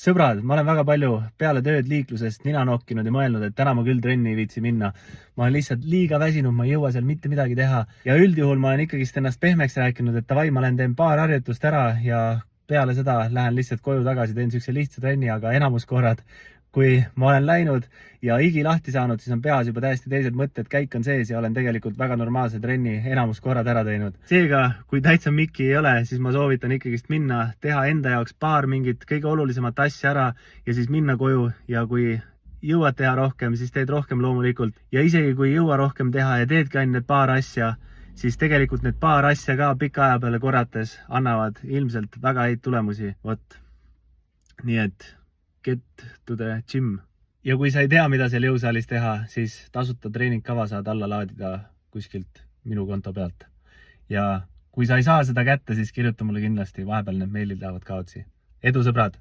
Sõbrad, ma olen väga palju peale tööd liiklusest nina nokkinud ja mõelnud, et täna ma küll trenni ei viitsi minna. Ma olen lihtsalt liiga väsinud, ma ei jõua seal mitte midagi teha. Ja üldjuhul ma olen ikkagist ennast pehmeks rääkinud, et davai, ma teen paar harjutust ära ja peale seda lähen lihtsalt koju tagasi, teen siukse lihtsa trenni, aga enamus korrad, kui ma olen läinud ja higi lahti saanud, siis on peas juba täiesti teised mõtted, käik on sees ja olen tegelikult väga normaalse trenni enamus korrad ära teinud. Seega, kui täitsa mikki ei ole, siis ma soovitan ikkagist minna, teha enda jaoks paar mingit kõige olulisemat asja ära ja siis minna koju ja kui jõuad teha rohkem, siis teed rohkem loomulikult. Ja isegi kui ei jõua rohkem teha ja teedki ainult need paar asja, siis tegelikult need paar asja ka pika aja peale korrates annavad ilmselt väga häid tulemusi. Vot. Nii et get to the gym. Ja kui sa ei tea, mida seal jõusaalis teha, siis tasuta treeningkava saad alla laadida kuskilt minu konto pealt. Ja kui sa ei saa seda kätte, siis kirjuta mulle kindlasti, vahepeal need meilid lähevad kaotsi. Edu, sõbrad!